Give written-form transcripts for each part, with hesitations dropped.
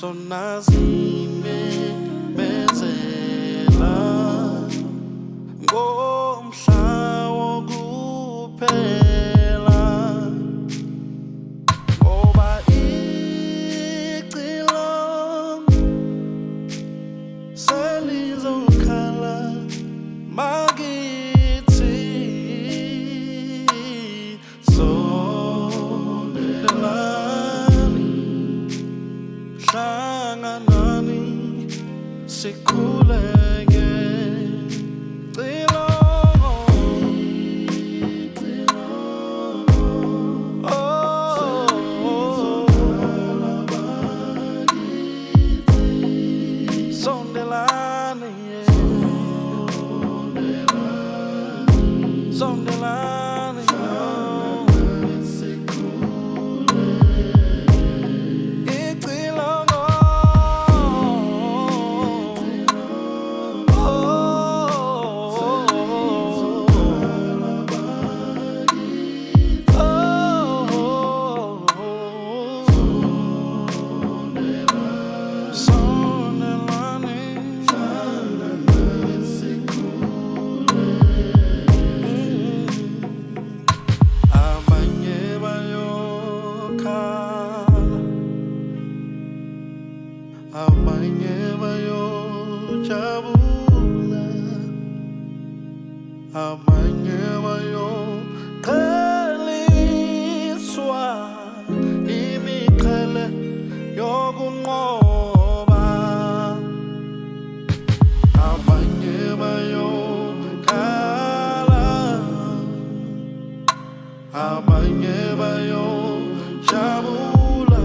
sonazime bezela ngomhla wokuphela ngoba icilo selizokhala makithi sondelani hlanganani sikhuleke abanye bayojabula abanye bayoqheliswa imiqhele yokunqoba abanye bayokhala abanye bayojabula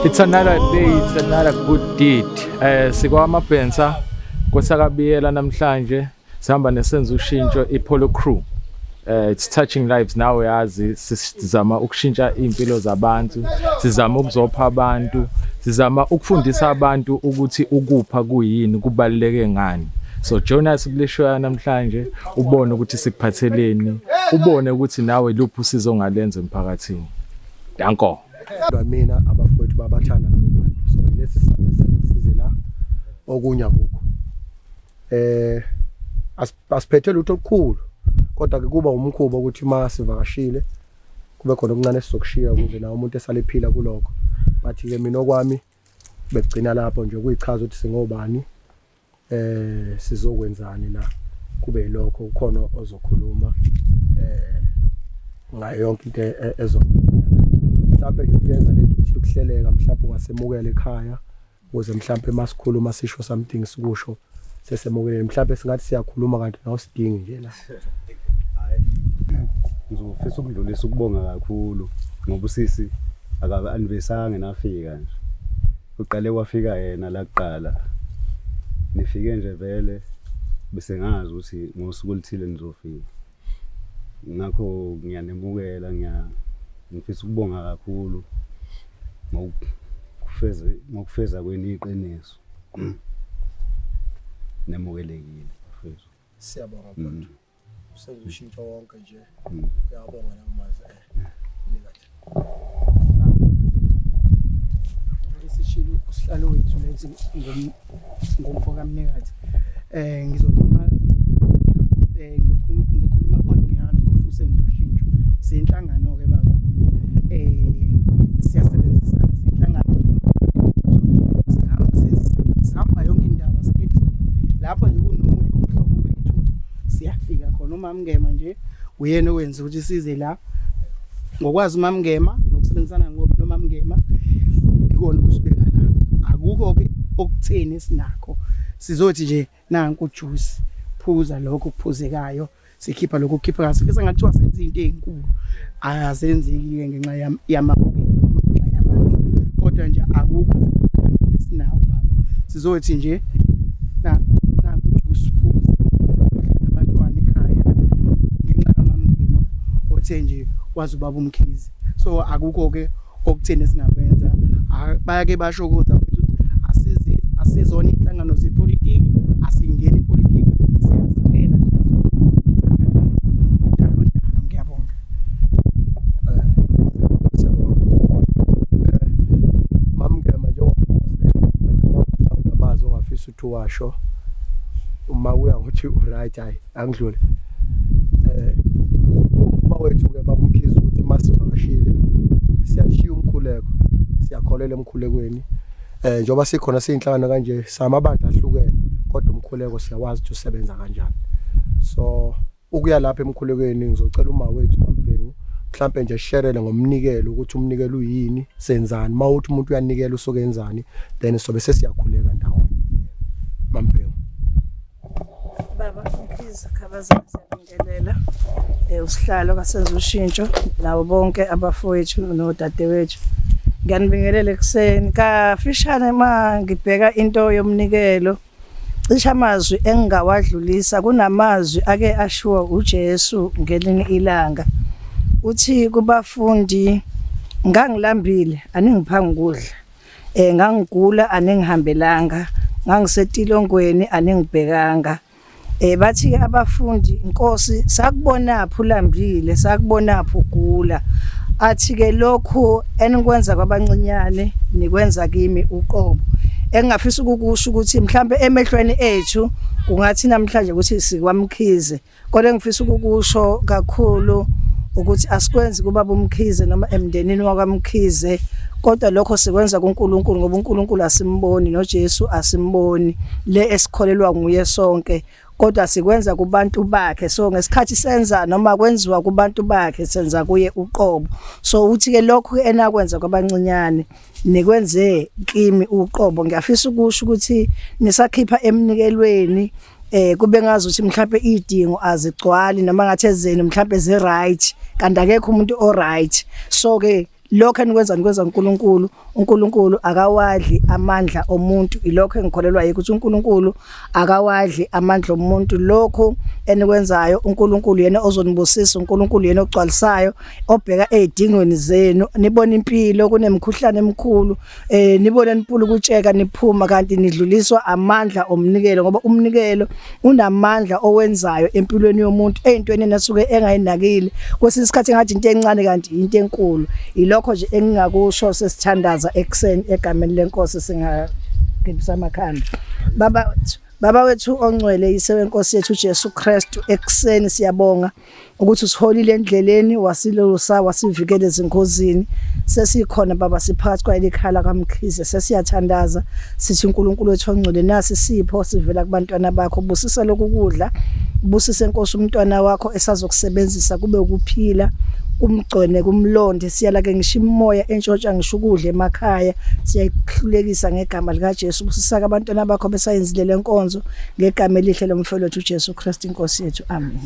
It's another day, it's another good deed. Sikwamabhensa kwesakabiyela namhlanje sihamba nesenza ushintsho iPolo Crew. It's touching lives now yazi sizama ukushintsha impilo zabantu, sizama ukuzopha abantu, sizama ukufundisa abantu ukuthi ukupha kuyini kubaluleke ngani. So Jonas kuleshoya namhlanje ubone ukuthi sikuphatheleni, ubone ukuthi nawe luphi usizo ngalenza emphakathini. Danko. Mina abafowethu babathanda labo bantu. So lesi size la okunya kuko. Asiphethe lutho olukhulu. Kodwa ke kuba umkhuba ukuthi masivakashile kube khona okuncane sizokushiya ukuze nawo umuntu esalephila kuloko. Bathi ke mina okwami begcina lapho nje kuyichaza ukuthi singobani sizokwenzani la kube yilokho ukhona ozokhuluma ngayo yonke into ezokwenzeka. Mhlawumbe nje kuyenza lento ukuthi ukuhleleka mhlawumbe ungasemukela ekhaya ukuze mhlawumbe masikhuluma sisho something sikusho sesemukeleni mhlawumbe singathi siyakhuluma kanti nawo sidingi nje la. Hayi ngizofisa ukudlulisa ukubonga kakhulu ngoba usisi akabe anivesanga nafika nje uqale wafika yena la kuqala nifike nje vele bese ngazi ukuthi ngosuku olithile nizofika ngakho ngiyanemukela ngifisa ukubonga kakhulu ngokufeza kweni iqiniso nemukelekile mfethu. Siyabonga mfowethu. Usenza ushintsho wonke nje. Uyabonga namazi nikathi. Lesishilo usihlalo wethu lethi ngomfoka mnikathi. Ngizokhuluma on behalf of usenza ushintsho. Sinhlangano ke baba. Siyasebenzisana sinhlangano. Sihamba yonke indaba sithi lapho nje kunomuntu omhlobo wethu siyafika khona uMamngema nje uyena owenza ukuthi size la ngokwazi uMamngema nokusebenzisana noMamngema ikona ukusibeka la akukho ke okutheni sinakho sizothi nje nanku juice phuza lokho kuphuzekayo sikhipha lokho kukhipha kahle sifisa ngathiwa senze into ezinkulu azenzeki ngenxa yamandla kodwa nje akukho sinawo baba sizothi nje na kujusiphuze abantwana ekhaya ngenxa yamamngema othe nje wazi ubaba uMkhize so akukho ke okuthene singakwenza bayake basho kodwa ukuthi asizona inhlangano zepolitiki asingeni ipolitiki siyaziphela ngiyabonga mamngema njengoba bazo ngafisa ukuthi washo uma uya ngothi right hayi angidlule uma wethu ke baba uMkhize ukuthi masivakashile siyashiya umkhuleko siyakholela emkhulekweni njengoba sikhona siyinhlangano kanje samabandla ahlukene kodwa umkhuleko siyawazi ukuthi usebenza kanjani so ukuya lapha emkhulekweni ngizocela uma wethu uMbhengu mhlambe nje sharele ngomnikelo ukuthi umnikelo uyini senzani mawuthi umuntu uyanikela usokenzani then sobe sesiyakhuleka ndawonye Mambhengu baba Mkhize Khabaza siyabingelela usihlalo kasenza ushintsho nawo bonke abafowethu nodadewethu ngiyanibingelela ekseni kafishane ngibheka into yomnikelo cisha amazwi engingawadlulisa kunamazwi ake ashiwa uJesu ngelinye ilanga uthi kubafundi ngangilambile aningiphanga ukudla ngangigula aningihambelanga ngangisetilongweni aningibhekanga bathi ke abafundi inkosi sakubonaphi ulambile sakubonaphi ugula athi ke lokhu enikwenza kwabancinyane nikwenza kimi uqobo engafisa ukukusho ukuthi mhlambe emehlweni ethu kungathi namhlanje ukuthi sikwamkhize kodwa engifisa ukukusho kakhulu ukuthi asikwenzi kubaba uMkhize noma emndenini wakwamkhize kodwa lokho sikwenza kuNkulunkulu ngoba uNkulunkulu asimboni noJesu asimboni le esikholelwa nguye sonke kodwa sikwenza kubantu bakhe so ngesikhathi senza noma kwenziwa kubantu bakhe senza kuye uqobo so uthi ke lokho enakwenza kwabancinyane nikwenze kimi uqobo ngiyafisa ukusho ukuthi nisakhipha emnikelweni kube ngazi ukuthi mhlawumbe idingo azigcwali noma ngathi ezeni mhlawumbe ze right kanti akekho umuntu o right so ke lokho enikwenza uNkulunkulu akawadli amandla omuntu ilokho engikholelwa ukuthi uNkulunkulu akawadli amandla omuntu lokho enikwenzayo uNkulunkulu yena ozonibusisa uNkulunkulu yena ogcwalisayo obheka ezidingweni zenu nibona impilo kunemkhuhlane emkhulu nibona niphula ukutsheka niphuma kanti nidluliswa amandla omnikelo ngoba umnikelo unamandla owenzayo empilweni yomuntu ezintweni nasuke engayinakile kwesisikhathi ngathi into encane kanti into enkulu ilokho nje engingakusho sesithandaza ekseni egameni lenkosi singagibisa amakhanda baba wethu ongcwele yisewenkosi yethu Jesu Kristu ekseni siyabonga ukuthi usiholile endleleni wasilusa wasivikela ezingozini sesikhona baba siphakathi kwayikhala kaMkhize sesiyathandaza sithi uNkulunkulu wethu ongcwele nasi sipho sivela kubantwana bakho busisa lokudla busisa inkosi umntwana wakho esazokusebenzisa kube ukuphila umgcone kumlonde siyala ke ngisho imoya entshontsha ngisho ukudla emakhaya siyayihlulekisa ngegama lika Jesu busisaka abantwana bakho besayenzile lenkonzo ngegama elihle lomfelo wethu Jesu Kristu inkosi yethu amen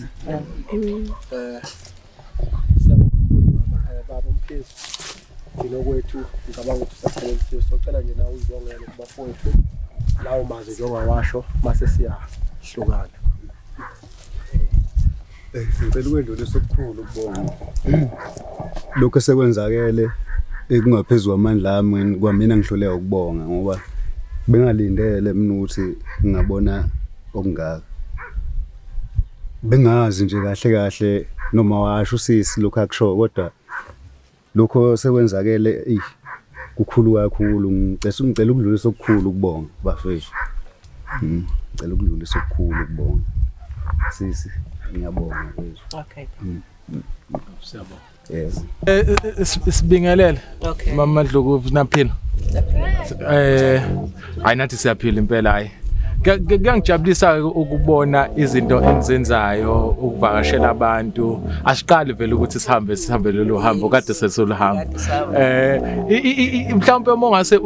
siyabonga baba uMkhize nginokwethu ngicabanga ukuthi sasebenzisa socela nje nawe uzibongele kubafowethu lawo mazi njengawasho mase siyahlukana ngicela ukwedlulisa okukhulu ukubonga lokho sekwenzakele ekungaphezulu amandla ami kwamina ngihluleka ukubonga ngoba bengalindele mina ukuthi ngingabona okungaka bengazi nje kahle noma washo usisi lokho akusho kodwa lokho sekwenzakele kukhulu kakhulu ngicela ukudlulisa okukhulu ukubonga bafethu ngicela ukudlulisa okukhulu ukubonga sisi ngiyabonga mfethu okay siyabonga yes sibingelele mama Dlukuvu naphila ayinathi siyaphila impela hayi kuyangijabulisa ukubona izinto enzenzayo ukuvakashela abantu asiqali vele ukuthi sihambe lelo hambo kade sesoluhamba mhlawumbe uma ngase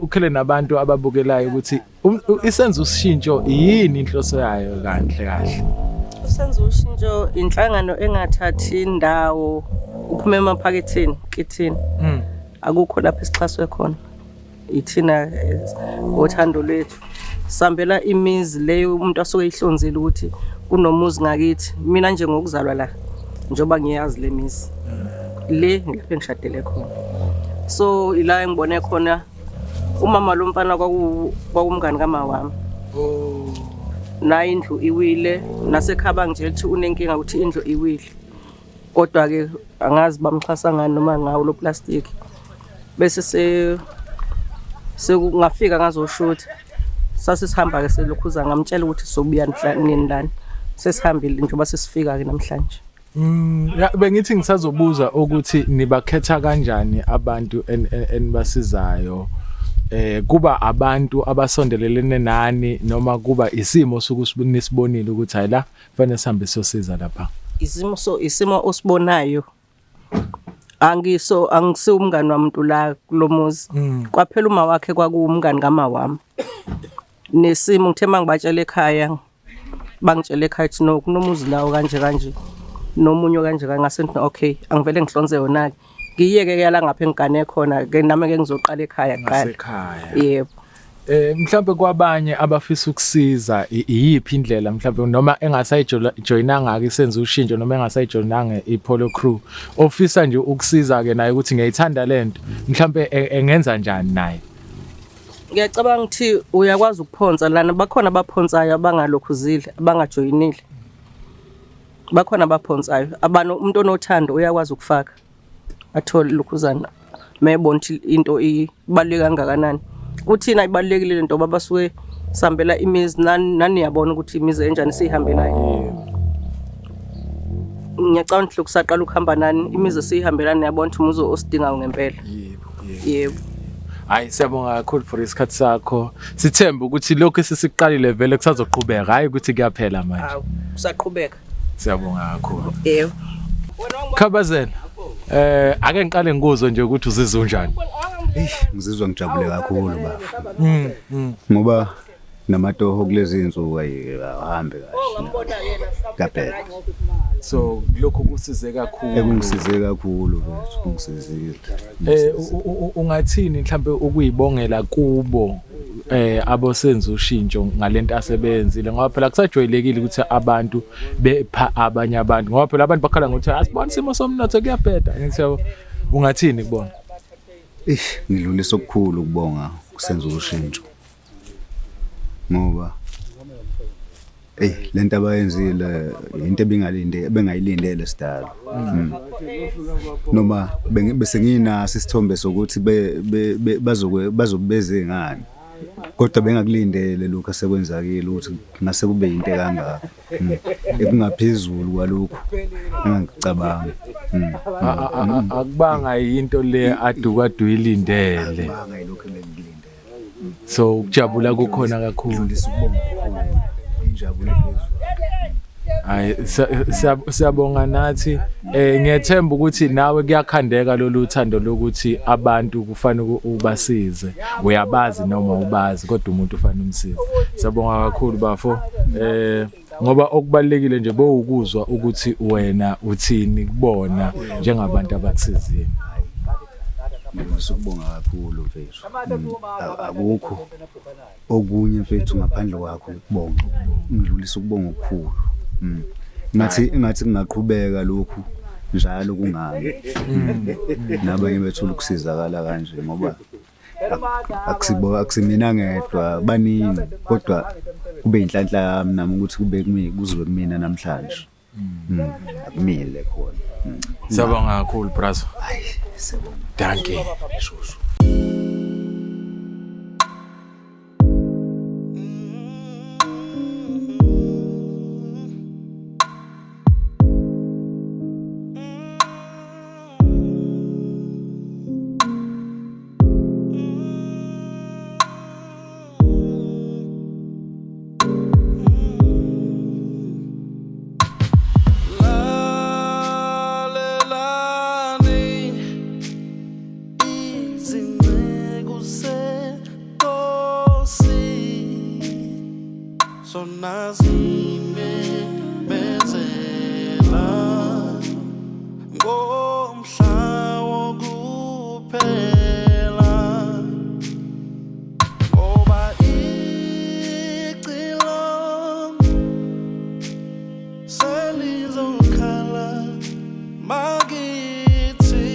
ukhele nabantu ababukelayo ukuthi isenza usishintsho yini inhloso yayo kahle Senza ushintsho inhlangano engathathi indawo uphume emaphaketheni kithini. Akukho lapho esixhaswe khona. Ithina ngothando lwethu. Sambela imizi leyo umuntu asuke ehlonzile ukuthi kunomuzi ngakithi. Mina nje ngokuzalwa la njoba ngiyazi le mizi. Le ngilapho ngishadele khona. So ila ngibone khona umama lo mfana kwakumngani kama wami. Na indlu iwile nasekhaba nje lithi unenkinga ukuthi indlu iwile. Kodwa ke angazi bamxhasa ngani noma ngawo lo plastic. Bese sekungafika ngazoshutha. Sasisihamba ke selokhuza ngamtshela ukuthi sobuya nini lana. Sesihambile njengoba sesifika ke namhlanje. Bengithi ngisazobuza ukuthi nibakhetha kanjani abantu enibasizayo. Kuba abantu abasondelelene nani noma kuba isimo sokunisibonile ukuthi hayla kufanele sihambe siyosiza lapha. Isimo osibonayo. Angisiwumngani wamuntu la kulomuzi. Kwaphela uma wakhe kwakuwumngani kama wami. Nesimo ngithe mangibatshela ekhaya bangitshela ekhaya ukuthi no kunomuzi lawo kanje nomunye kanje ngase ngithi okay angivele ngihlonze yona ke ngiyeke ke la ngapha engane khona ke nami ke ngizoqala ekhaya kuqala. Yebo. Mhlawumbe kwabanye abafisa ukusiza iyiphi indlela mhlawumbe noma engasayijoyinanga ke senza ushintsho noma engasayijoyinanga iPolo Crew ofisa nje ukusiza ke naye ukuthi ngiyithanda lento mhlawumbe engenza njani naye. Ngiyacabanga ukuthi uyakwazi ukuphonsa lana bakhona abaphonsayo abangalokhuzile abangajoyinile. Bakhona abaphonsayo abantu umuntu onothando uyakwazi ukufaka athole lokhuzana mayebona ukuthi into ibaluleke kangakanani. Kuthina ibalulekile lento babasuke sambela imizi nani yabona ukuthi imizi enjani sihambelayo. Ngiyacabanga ukuthi lokusaqala ukuhamba nani imizi sihambelana yabona ukuthi umuzo osidingayo ngempela. Yebo. Hayi siyabonga kakhulu for isikhathi sakho. Sithemba ukuthi lokho sisiqalile vele kusazoqhubeka hayi ukuthi kuyaphela manje. Hawu usaqhubeka. Siyabonga kakhulu. Yebo. Khabazela. Ake ngiqale ngikuzo nje ukuthi uzizwa unjani. Ngizizwa ngijabule kakhulu baba. Ngoba namatoho kulezi insuku ayihambe kahle. Kaphela. So lokho kusize kakhulu. Ekungisize kakhulu mfethu kungisizile. Ungathini mhlambe ukuyibongela kubo abosenza ushintsho ngalento asebenzile ngoba phela kusajwayelekile ukuthi abantu bepha abanye abantu ngoba phela abantu bakhala ngokuthi asibona isimo somnotho kuyabheda ngisho ungathini kubona. Ngidlulisa okukhulu ukubonga kusenza ushintsho. Ngoba lento abayenzile into bengayilindele sidalo. Noma bese nginaso isithombe sokuthi bazobeze ngani. Kodwa bengakulindele lokho asekwenzakile ukuthi ngase kube into ekangaka. Ekungaphezulu kwalokho ngicabanga. Akubanga into le adukadu ilindele. So ukujabula kukhona kakhulu. Injabulo phezulu. Hayi siyabonga nathi ngiyethemba ukuthi nawe kuyakhandeka lolu thando lokuthi abantu kufanele ubasize uyabazi noma ubazi kodwa umuntu ufanele umsize. Siyabonga kakhulu bafo ngoba okubalekile nje bowukuzwa ukuthi wena uthini kubona njengabantu abakusizile. Ngiyabonga kakhulu mfethu. Akukho okunye mfethu ngaphandle kwakho ukubonga. Ngidlulisa ukubonga okukhulu. Ngathi ngingaqhubeka lokhu njalo kungami. Nabanye bethu ukusizakala kanje ngoba akusimina ngedwa baningi kodwa kube inhlanhla yami nami ukuthi kube kuzwe kumina namhlanje. Akumile khona. Siyabonga kakhulu brother. Hayi siyabonga. Danke. Shushu. Easy sizokhala bakithi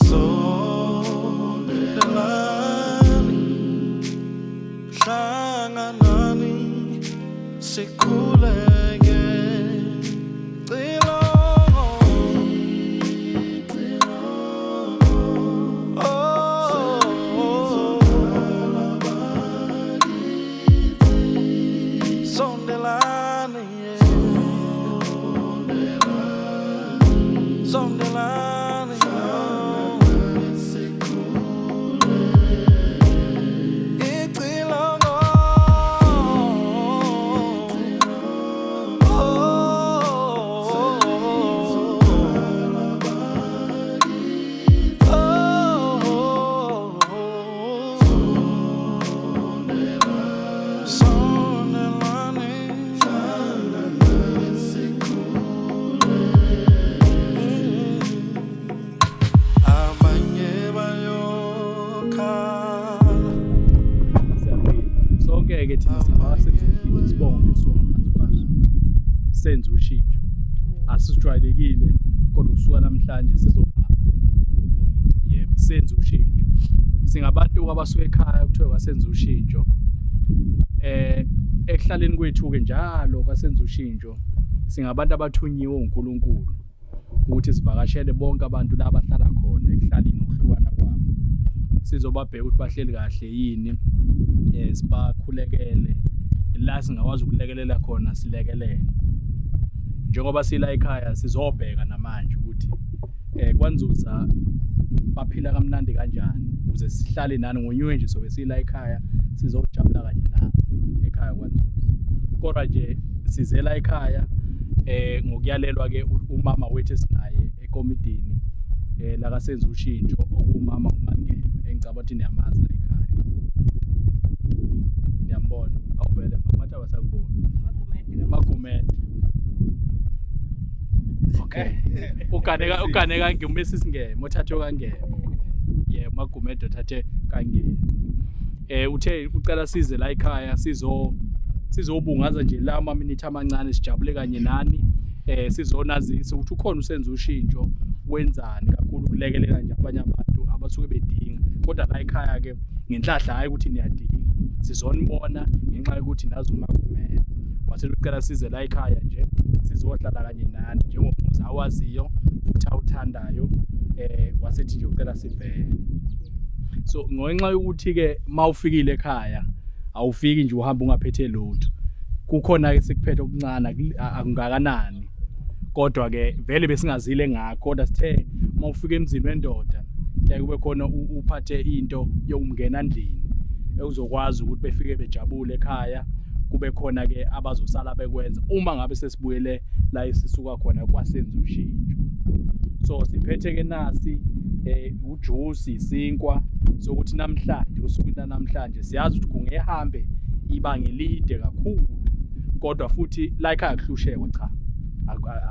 sondelani hlanganani sikhuleke sonke-ke thina sabasebenzi sibonge lesuka ngaphansi kwaso senze ushintsho asijwayelekile kodwa kusuka namhlanje sizohamba yebo senze ushintsho singabantu abasuka ekhaya kuthiwa kwasenza ushintsho ekuhlaleni kwethu-ke njalo kwasenza ushintsho singabantu abathunyiwe uNkulunkulu ukuthi sivakashele bonke abantu la abahlala khona ekuhlaleni ngokuhlukana kwabo sizobabheka ukuthi bahleli kahle yini sibakhulekele la singakwazi ukulekelela khona silekelele njengoba sila ekhaya sizobheka namanje ukuthi kwanzuza baphila kamnandi kanjani ukuze sihlale nani ngonywe nje sobe sila ekhaya sizojabula kanye nabo ekhaya kwanzuza kodwa nje sizela ekhaya ngokuyalelwa ke umama wethu esinaye ekomidini la kasenza ushintsho okumama uMangeme engicaba ukuthi niyamazi la ekhaya niyambona awuvele mama abasakubona Magumede okay ukaneka ngimesi singeme uthathe kangeme yebo Magumede uthathe kangeme uthe ucela size la ekhaya sizobungaza nje la amaminithi amancane sijabule kanye nani sizonazisa ukuthi ukhona usenza ushintsho wenzani kakhulu ukulekelela nje abanye abantu abasuke bedinga kodwa la ekhaya ke ngenhlahla hayi ukuthi niyadinga sizonibona ngenxa yokuthi nazi uMagumede wasethi ucela size la ekhaya nje sizohlala kanye nani njengomuzi awaziyo futhi awuthandayo wasethi nje ucela sivele so ngenxa yokuthi ke mawufikile ekhaya awufiki nje uhamba ungaphethe lutho kukhona ke sikuphethe okuncane akungakanani kodwa ke vele besingazile ngakho kodwa sithe mawufika emzini wendoda kube khona uphathe into yokumngena endlini ekuzokwazi ukuthi befike bejabule ekhaya kube khona ke abazosala bekwenza uma ngabe sesibuyele la esisuka khona kwasenza ushintsho so siphethe ke nasi ujuice isinkwa sokuthi namhlanje usukwini namhlanje siyazi ukuthi kungehambe ibanga elide kakhulu kodwa futhi like akuhlushekwa cha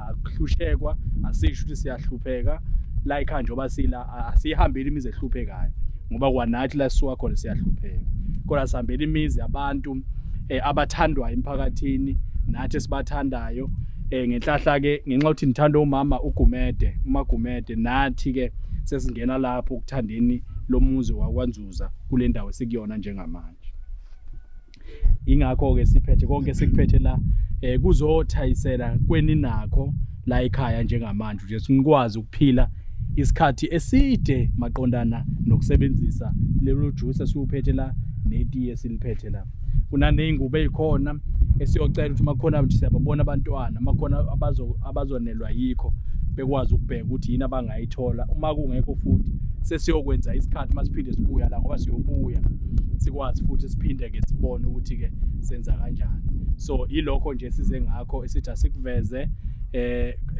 akuhlushekwa asisho ukuthi siyahlupheka like njengoba sila asihambeli imizi ehluphekayo ngoba kwanathi la sisuka khona siyahlupheka kodwa sihambela imizi abantu abathandwa emphakathini nathi sibathandayo ngenhlahla ke ngenxa ukuthi nithanda umama uMagumede nathi ke sesingena lapho ukuthandeni lomuzi wakwanzuza kule ndawo esikuyona njengamanje ingakho ke siphethe konke sikuphethe la kuzothayisela kweni nakho la ekhaya njengamanje nje sinikwazi ukuphila isikhathi eside maqondana nokusebenzisa lelo juice esiyuphethe la neti esiliphethe la kunaneyingubo ezikhona esiyocela ukuthi makhona ukuthi siyababona abantwana makhona abazonelwa yikho bekwazi ukubheka ukuthi yini abangayithola uma kungekho futhi sesiyokwenza isikhathi masiphinde sibuya la ngoba siyobuya sikwazi futhi siphinde ke sibone ukuthi ke senza kanjani so ilokho nje size ngakho esithi asikuveze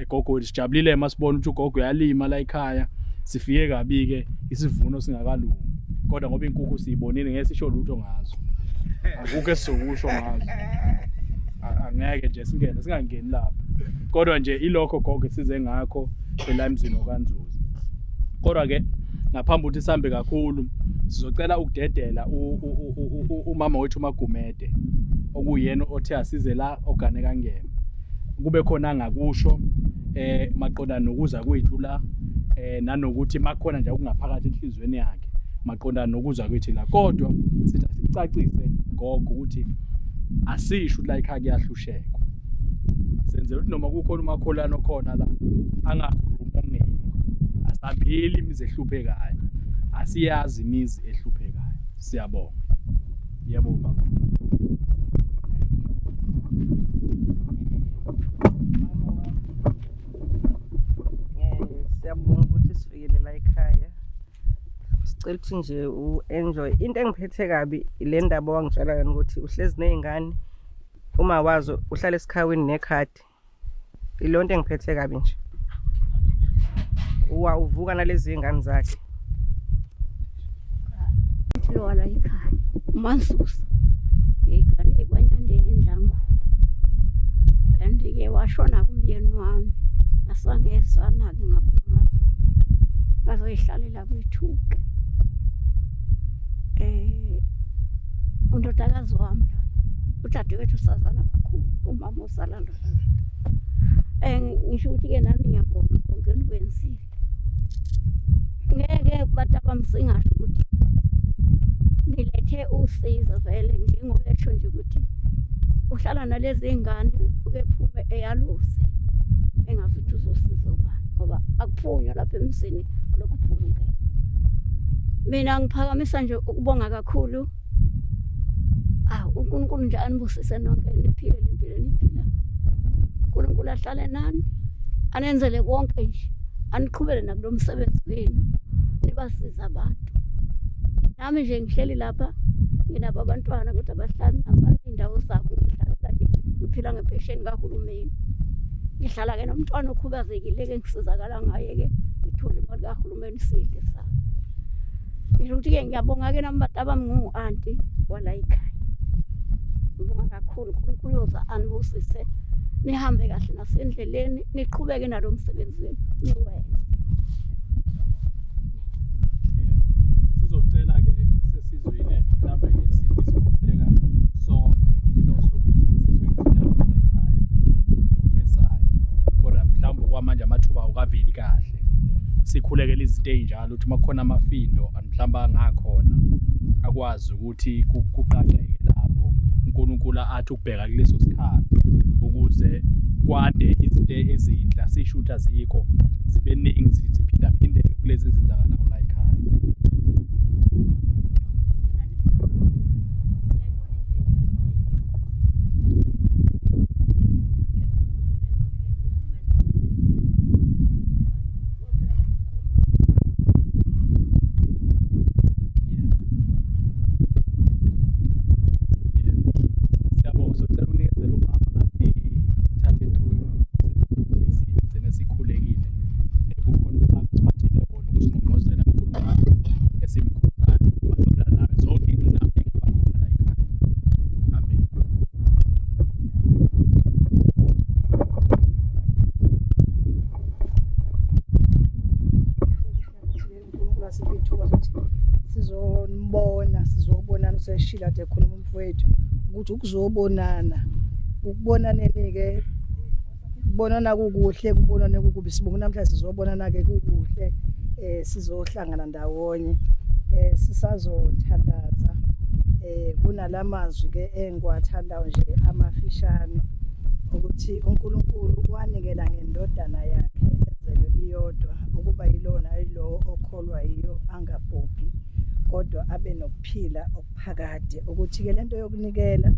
egogo sijabulile masibona ukuthi ugogo uyalima la ekhaya sifike kabi ke isivuno singakalungi kodwa ngoba inkukhu siyibonile ngeke sisho lutho ngazo akukho esizokusho ngazo angeke nje singangeni lapha kodwa nje ilokho gogo size ngakho la emzini okanzuza kodwa ke ngaphambi ukuthi sihambe kakhulu sizocela ukudedela umama wethu uMagumede okuyena othe asize la ogane kangeme kube khona angakusho maqondana nokuza kwethu la nanokuthi makhona nje okungaphakathi enhlizweni yakhe maqondana nokuza kwethu la kodwa sithi sicacise gogo ukuthi asisho ukuthi la ekhaya kuyahlushekwa senzela ukuthi noma kukhona umakholana okhona la angakhuluma ongeke asambili imizi ehluphekayo asiyazi imizi ehluphekayo siyabonga yebo baba siyabonga ukuthi sifikele la ekhaya sicela ukuthi nje u-enjoy into engiphethe kabi ile ndaba wangitshela yona ukuthi uhlezi nezingane uma wazo uhlala esikhaweni nekhadi ilonto engiphethe kabi nje uvuka nalezi ingane zakhe wala ekhaya uMansusa ngigane ekwanyandeni endlangu andike washona kumyeni wami asangezana ke ngapha bazoyihlalela kwethuke undodakazi wami udadewethu sazana kakhulu umama usala lo ngisho ukuthi ke nami ngiyabonga konke nikwenzile ngeke batabamsingasho ukuthi nilethe usizo vele njengoba esho nje ukuthi uhlala nalezi ingane ukephume eyaluse engazi ukuthi uzosiza ubani ngoba akuphunywa lapha emsini lokuphumula mina ngiphakamisa nje ukubonga kakhulu uNkulunkulu nje anibusise nonke niphile lempilo niphila uNkulunkulu ahlale nani anenzele konke nje aniqhubele nakulo msebenzi wenu nibasiza abantu nami nje ngihleli lapha nginabo abantwana kodwa abahlala indawo zabo ngihlalela nje ngiphila ngepesheni kahulumeni ngihlala ke nomntwana okhubazekile ke ngisizakala ngaye ke ngithola imali kahulumeni sidle sami ngisho ukuthi ke ngiyabonga ke nami bantu abami anti wala ekhaya ngibonga kakhulu uNkulunkulu uza anibusise nihambe kahle nasendleleni niqhubeke nalo msebenzi wenu niwenze sizocela ke sesizwile mhlambe ke sifisa ukukhuleka sonke inhloso ukuthi sizoyifunda la ekhaya nofesayo kodwa mhlawumbe kwamanje amathuba awukaveli kahle sikhulekela izinto ezinjalo ukuthi makukhona amafindo mhlawumbe angakhona akwazi ukuthi kuqaqeke lapho uNkulunkulu athi ukubheka kuleso sikhathi ukuze kwande izinto ezinhla sishutha zikho zibe ningi ziphinda phindeke kulezi ezenzakalayo la ekhaya sizobonana useshila nje khuluma umfowethu ukuthi ukuzobonana ukubonaneni ke kubonana kukuhle kubonana kukubi sibonga namhlanje sizobonana ke kukuhle sizohlangana ndawonye sisazothandaza kunalamazwi ke engwathandayo nje amafishane ukuthi uNkulunkulu wanikela ngendodana yakhe ezelwe iyodwa ukuba yilona yilo okholwa yiyo angabhubhi kodwa abe nokuphila okuphakade ukuthi ke lento yokunikela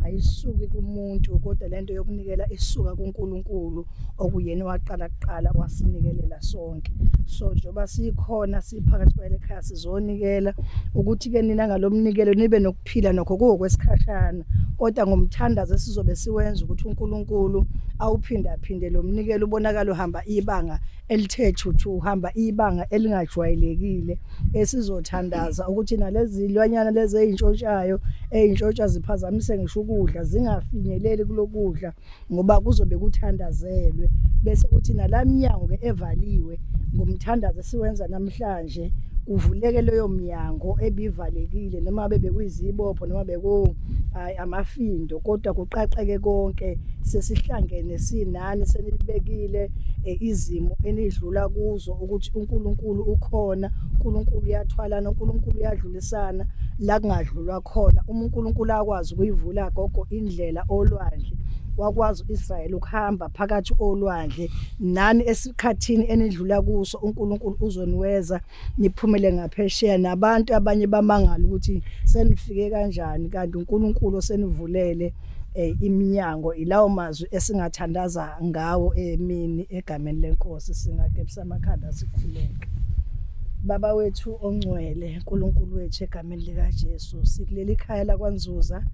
ayisuki kumuntu kodwa lento yokunikela isuka kuNkulunkulu okuyena waqala kuqala wasinikelela sonke so njoba sikhona siphakathi kwele ekhaya sizonikela ukuthi ke nina ngalomnikelo nibe nokuphila nokho kokwesikhashana kodwa ngomthandazo sizobe siwenza ukuthi uNkulunkulu awuphinda phinde lo mnikelo ubonakala uhamba ibanga elithethu uhamba ibanga elingajwayelekile esizothandaza ukuthi nalezi zilwanyana lezi ezintshontshayo ezintshontsha ziphazamise ngisho ukudla zingafinyeleli kulokudla ngoba kuzobe kuthandazelwe bese kuthi nalaminyango ke evaliwe ngomthandazo siwenza namhlanje kuvuleke leyo minyango ebivalekile noma bebekuyizibopho noma amafindo kodwa kuqaqeke konke sesihlangene sinani senibekile izimo enidlula kuzo ukuthi uNkulunkulu ukhona, uNkulunkulu uyathwalana, uNkulunkulu uyadlulisana la kungadlulwa khona. uNkulunkulu akwazi ukuyivula gogo indlela olwandle, wakwazi uIsrael ukuhamba phakathi olwandle. Nani esikhathini enidlula kuso uNkulunkulu uzoniweza niphumele ngaphesheya. Nabantu abanye bamangala ukuthi senifike kanjani, kanti uNkulunkulu senivulele iminyango. Ilawo mazwi esingathandaza ngawo emini egameni lenkosi, singakepsa amakhanda sikhuleke. Baba wethu ongcwele, uNkulunkulu wethu egameni lika Jesu, sikuleli ikhaya lakwaNzuza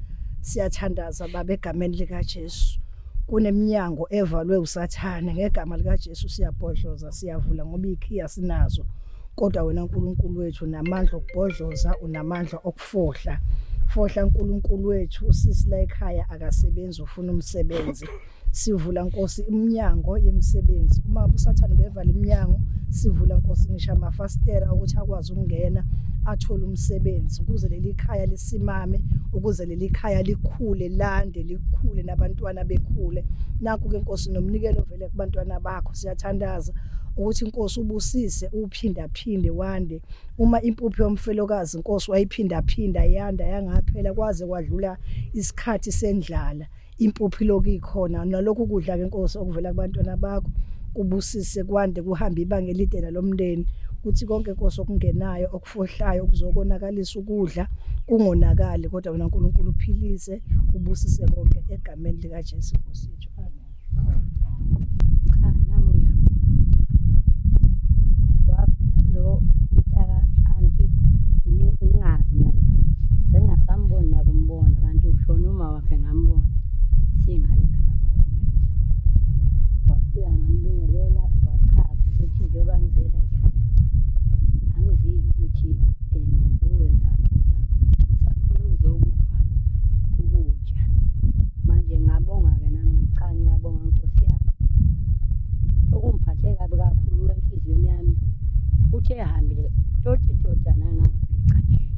siyathandaza baba egameni lika Jesu. Kuneminyango evalwe usathane, ngegama lika Jesu siyabhodloza, siyavula ngoba ikhiya sinazo. Kodwa wena uNkulunkulu wethu unamandla okubhodloza, unamandla okufohla. Fohla uNkulunkulu wethu, usisi la ekhaya akasebenzi ufuna umsebenzi. Sivula Nkosi iminyango yemisebenzi. Uma usathane bevala iminyango, sivula Nkosi ngisho amafastera ukuthi akwazi ukungena athole umsebenzi, ukuze leli khaya lisimame, ukuze leli khaya likhule, lande likhule nabantwana bekhule. Nakho ke Nkosi nomnikelo vele kubantwana bakho, siyathandaza ukuthi Nkosi ubusise uphinda phinde wande. Uma impuphu yomfelokazi Nkosi wayiphinda phinda yanda yangaphela kwaze kwadlula isikhathi sendlala, impuphu lokhu ikhona. Nalokhu kudla ke Nkosi okuvela kubantwana bakho kubusise kwande, kuhamba ibanga elide lomndeni, kuthi konke Nkosi okungenayo okufohlayo okuzokonakalisa ukudla kungonakali, kodwa wena uNkulunkulu uphilise ubusise konke egameni lika Jesu Nkosi yethu. Amen. Lo mntaka anti ngingazi nabo sengasambona nakumbona kanti ushona uma wakhe ngambona singale ekhaya kwaMathi wafika ngambingelela wachaza ukuthi njengoba ngizela ekhaya angizivi ukuthi ngizowenzani kodwa ngisafuna ukuzokupha ukudya. Manje ngabonga-ke nami cha ngiyabonga Nkosi yami. Okumphathe kabi kakhulu enhliziyweni yami uthe ehambile totana ngangifica nje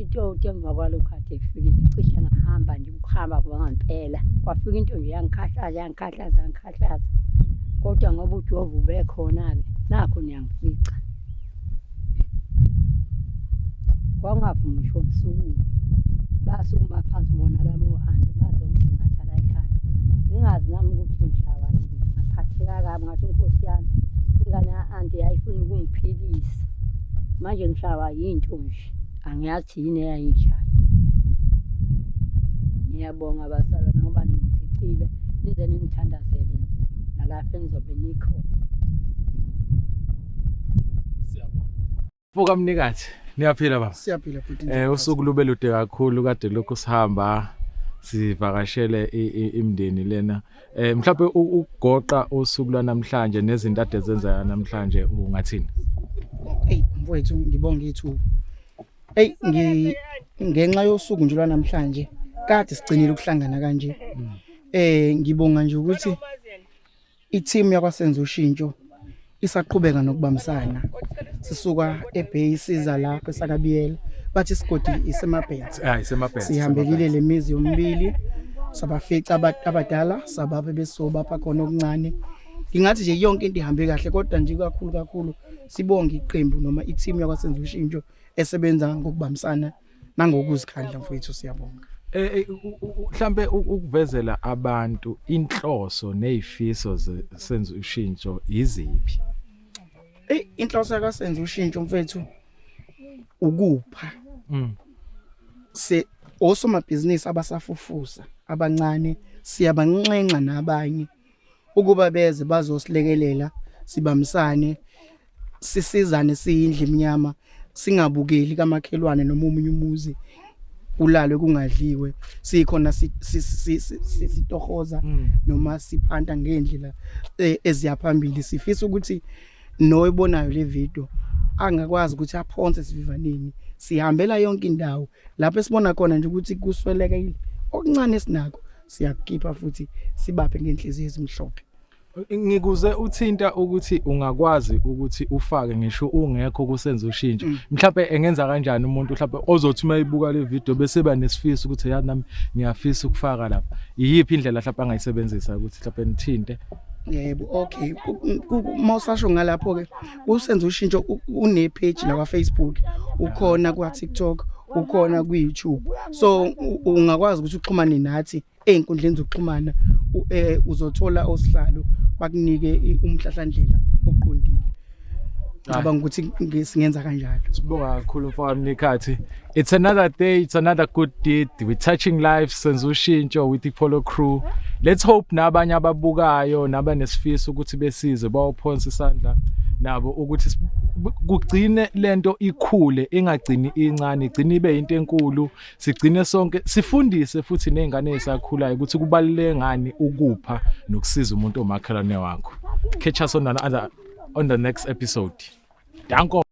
toti emva kwalokho kade efikile cishe ngahamba nje ukuhamba kwangempela kwafika into nje yangikhahlaza kodwa ngoba uJehova ubekhona-ke nakho niyangifica. Kwangaphi ngisho umsukumo basukuma phansi bona labo anti bazongisingatha la ekhaya ngingazi nami ukuthi ngishawa yini. Ngaphatheka kabi ngathi Nkosi yami ingane anti yayifuna ukungiphilisa, manje ngishawa yinto nje angiyazi yini eyayingishaya. Ngiyabonga basala ngoba ningificile nize ningithandazele nalapha engizobe nikhona. Siyabonga. Vuka mnikazi, niyaphila baba? Siyaphila futhi. Usuku lube lude kakhulu kade lokhu sihamba sivakashele imndeni lena. Mhlawumbe ukugoqa usuku lwanamhlanje nezinto ade zenza namhlanje ungathini? Mfowethu ngibonga ithuba. Ngenxa yosuku nje lwanamhlanje kade sigcinile ukuhlangana kanje. Ngibonga nje ukuthi i-team yakwasenza ushintsho isaqhubeka nokubambisana. Sisuka eBay siza lapha eSakabiyela bathi isigodi isemabhenzi. Isemabhenzi. Sihambelile lemizi yomibili sabafica abadala sababe besoba pha khona okuncane. Ngingathi nje yonke into ihambe kahle kodwa nje kakhulu sibonga iqembu noma i-team yakwasenza ushintsho esebenza ngokubambisana nangokuzikhandla mfowethu siyabonga. Mhlambe ukuvezela abantu inhloso nezifiso senza ushintsho iziphi? Inhloso yakwasenza ushintsho mfethu ukupha. Osomabhizinisi abasafufusa abancane siyabanxenxa nabanye ukuba beze bazosilekelela sibambisane sisizane siyindle eminyama singabukeli kamakhelwane noma umunye umuzi ulalwe kungadliwe sikhona sitohoza noma siphanda ngendlela eziyaphambili. Sifisa ukuthi noyibonayo le video angakwazi ukuthi aphonse sivivaneni sihambela yonke indawo lapho esibona khona nje ukuthi kuswelekile okuncane sinako siyakukhipha futhi sibaphe ngenhliziyo ezimhlophe. ngikuze uthinta ukuthi ungakwazi ukuthi ufake ngisho ungekho kusenza ushintsho mhlawumbe engenza kanjani umuntu mhlawumbe ozothi mayibuka le video bese ba nesifiso ukuthi yazi nami ngiyafisa ukufaka lapha iyiphi indlela mhlawumbe angayisebenzisa ukuthi mhlawumbe nithinte yebo okay mawusasho ngalapho ke usenza ushintsho une page la kwa Facebook ukhona kwa TikTok ukhona ku YouTube so ungakwazi ukuthi uxhumane nathi einkundleni zokuxhumana uzothola osihlalo bakunike umhlahlandlela oqondile ngicabanga ukuthi singenza kanjalo sibonga kakhulu mfowethu Nikhathi it's another day it's another good deed we're touching lives senza ushintsho with iPolo crew let's hope nabanye ababukayo nabanesifiso ukuthi besize bawuphonsa isandla nabo ukuthi kugcine lento ikhule ingagcini incane igcine ibe into enkulu sigcine sonke sifundise futhi nezingane ezisakhulayo ukuthi kubaluleke ngani ukupha nokusiza umuntu omakhelwane wakho catch us on the next episode danko